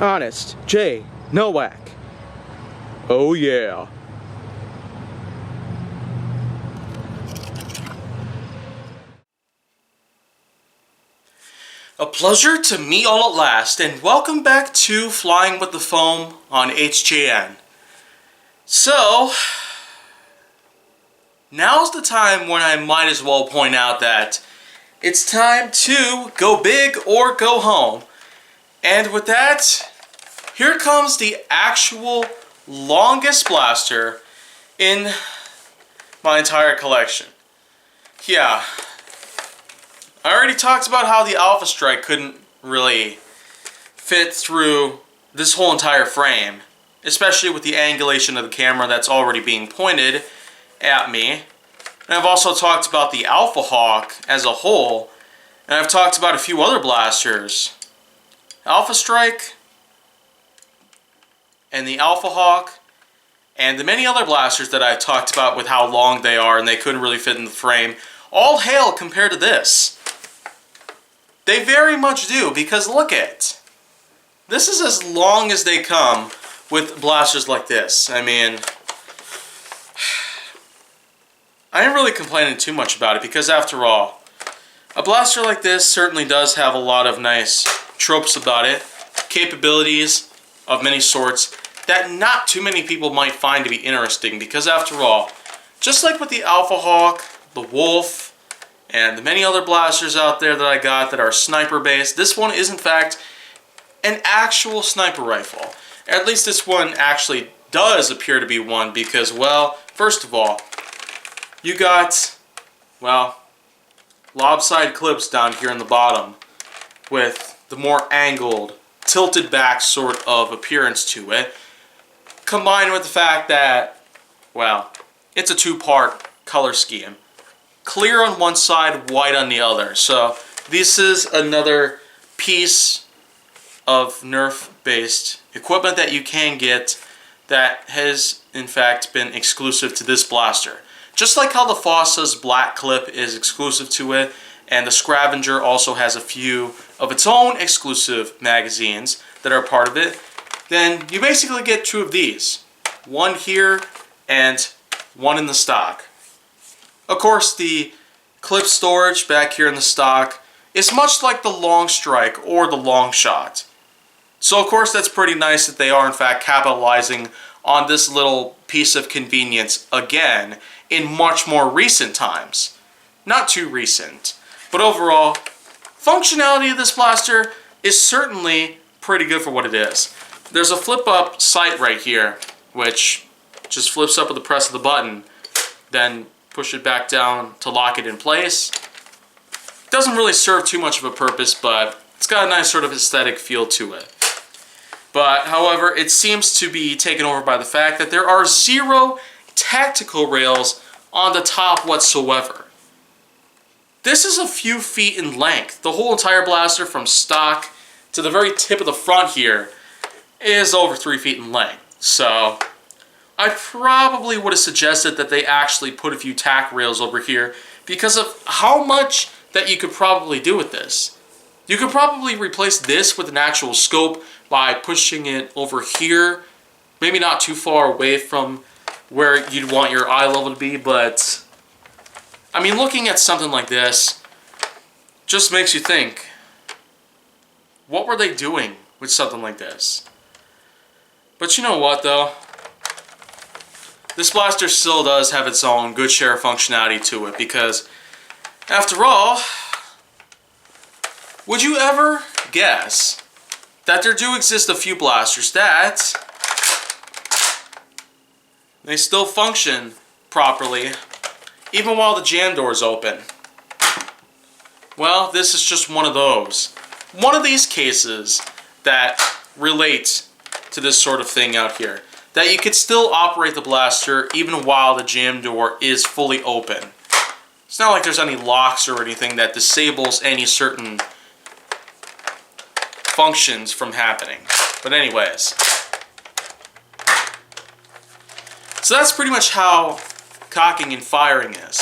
Honest J. Nowak. Oh yeah. A pleasure to meet all at last, and welcome back to Flying with the Foam on HJN. So, now's the time when I might as well point out that it's time to go big or go home. And with that, here comes the actual longest blaster in my entire collection. Yeah, I already talked about how the Raptorstrike couldn't really fit through this whole entire frame, especially with the angulation of the camera that's already being pointed at me. And I've also talked about the Alpha Hawk as a whole, and I've talked about a few other blasters. Raptorstrike, and the Alpha Hawk, and the many other blasters that I've talked about with how long they are and they couldn't really fit in the frame, all hail compared to this. They very much do, because look at it. This is as long as they come with blasters like this. I mean, I ain't really complaining too much about it, because after all, a blaster like this certainly does have a lot of nice tropes about it, capabilities of many sorts that not too many people might find to be interesting, because after all, just like with the Alpha Hawk, the Wolf, and the many other blasters out there that I got that are sniper based, this one is in fact an actual sniper rifle. At least this one actually does appear to be one, because, well, first of all, you got, well, lopsided clips down here in the bottom with the more angled, tilted back sort of appearance to it, combined with the fact that, well, it's a two-part color scheme. Clear on one side, white on the other. So this is another piece of Nerf-based equipment that you can get that has, in fact, been exclusive to this blaster. Just like how the Fossa's black clip is exclusive to it, and the Scavenger also has a few of its own exclusive magazines that are part of it, then you basically get two of these. One here and one in the stock. Of course, the clip storage back here in the stock is much like the Long Strike or the Long Shot. So of course that's pretty nice that they are in fact capitalizing on this little piece of convenience again in much more recent times. Not too recent, but overall, functionality of this blaster is certainly pretty good for what it is. There's a flip-up sight right here, which just flips up with the press of the button, then push it back down to lock it in place. Doesn't really serve too much of a purpose, but it's got a nice sort of aesthetic feel to it. But, however, it seems to be taken over by the fact that there are 0 tactical rails on the top whatsoever. This is a few feet in length. The whole entire blaster from stock to the very tip of the front here is over 3 feet in length. So I probably would have suggested that they actually put a few tack rails over here because of how much that you could probably do with this. You could probably replace this with an actual scope by pushing it over here, maybe not too far away from where you'd want your eye level to be, but I mean, looking at something like this just makes you think, what were they doing with something like this? But you know what though? This blaster still does have its own good share of functionality to it, because after all, would you ever guess that there do exist a few blasters that they still function properly even while the jam door is open? Well, this is just one of those. One of these cases that relates to this sort of thing out here. That you could still operate the blaster even while the jam door is fully open. It's not like there's any locks or anything that disables any certain functions from happening. But anyways. So that's pretty much how cocking and firing is.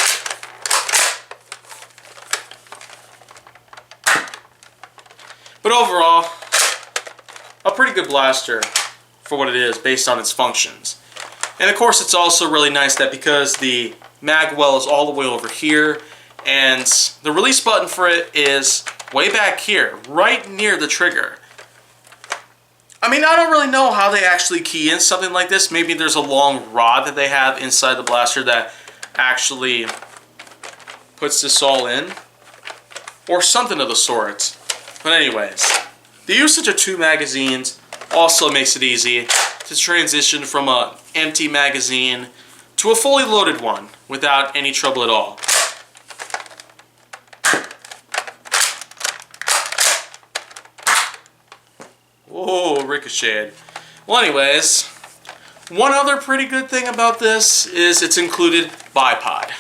But overall, a pretty good blaster for what it is based on its functions. And of course it's also really nice that because the mag well is all the way over here and the release button for it is way back here, right near the trigger. I mean, I don't really know how they actually key in something like this. Maybe there's a long rod that they have inside the blaster that actually puts this all in, or something of the sort. But anyways, the usage of 2 magazines also makes it easy to transition from an empty magazine to a fully loaded one without any trouble at all. Whoa, ricocheted. Well, anyways, one other pretty good thing about this is it's included bipod.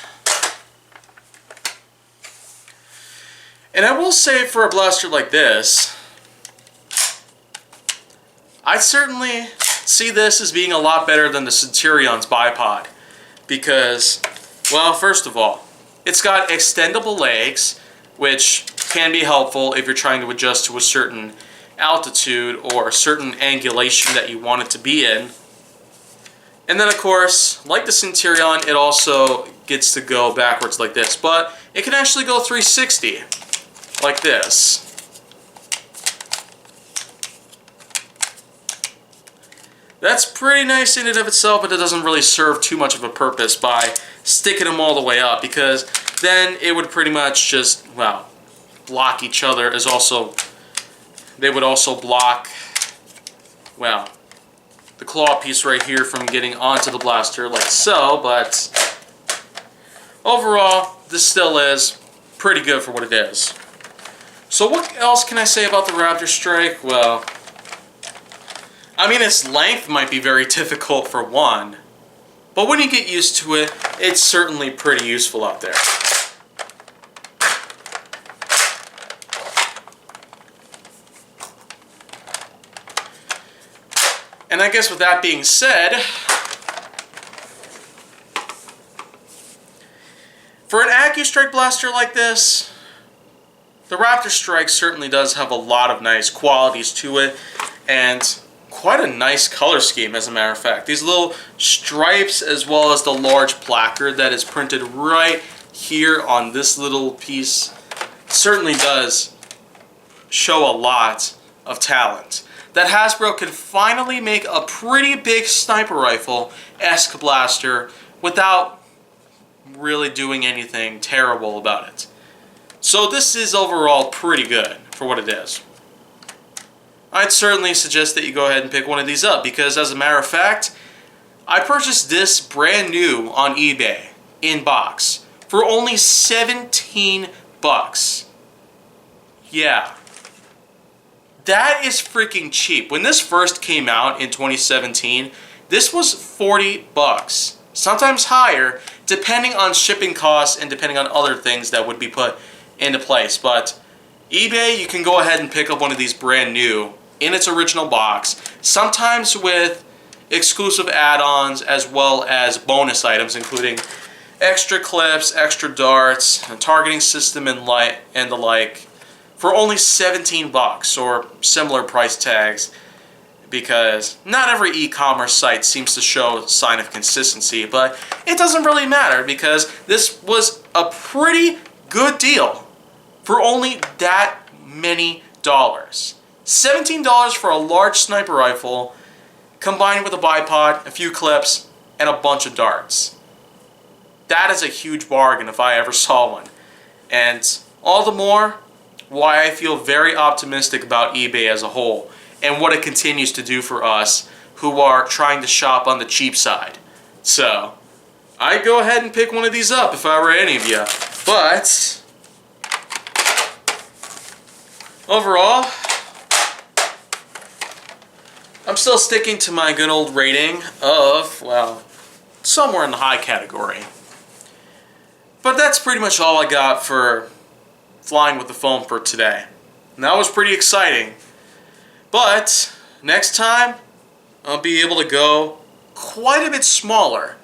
And I will say for a blaster like this, I certainly see this as being a lot better than the Centurion's bipod. Because, well, first of all, it's got extendable legs, which can be helpful if you're trying to adjust to a certain altitude or a certain angulation that you want it to be in. And then, of course, like the Centurion, it also gets to go backwards like this. But it can actually go 360. Like this. That's pretty nice in and of itself, but it doesn't really serve too much of a purpose by sticking them all the way up, because then it would pretty much just, well, block each other. As also, they would also block, well, the claw piece right here from getting onto the blaster like so, but overall, this still is pretty good for what it is. So what else can I say about the Raptorstrike? Well, I mean, its length might be very difficult for one, but when you get used to it, it's certainly pretty useful out there. And I guess with that being said, for an AccuStrike blaster like this, the Raptorstrike certainly does have a lot of nice qualities to it, and quite a nice color scheme, as a matter of fact. These little stripes, as well as the large placard that is printed right here on this little piece, certainly does show a lot of talent. That Hasbro can finally make a pretty big sniper rifle-esque blaster without really doing anything terrible about it. So this is overall pretty good for what it is. I'd certainly suggest that you go ahead and pick one of these up, because as a matter of fact, I purchased this brand new on eBay in box for only 17 bucks. Yeah. That is freaking cheap. When this first came out in 2017, this was 40 bucks. Sometimes higher, depending on shipping costs and depending on other things that would be put into place. But eBay, you can go ahead and pick up one of these brand new in its original box, sometimes with exclusive add-ons as well as bonus items, including extra clips, extra darts, a targeting system and the like, for only 17 bucks or similar price tags, because not every e-commerce site seems to show a sign of consistency, but it doesn't really matter because this was a pretty good deal for only that many dollars. $17 for a large sniper rifle combined with a bipod, a few clips, and a bunch of darts. That is a huge bargain if I ever saw one. And all the more why I feel very optimistic about eBay as a whole and what it continues to do for us who are trying to shop on the cheap side. So, I'd go ahead and pick one of these up if I were any of you. But overall, I'm still sticking to my good old rating of, well, somewhere in the high category. But that's pretty much all I got for flying with the foam for today. And that was pretty exciting. But next time, I'll be able to go quite a bit smaller,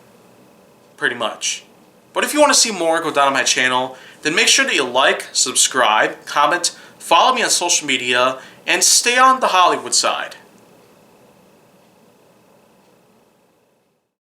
pretty much. But if you want to see more go down on my channel, then make sure that you like, subscribe, comment, follow me on social media, and stay on the Hollywood side.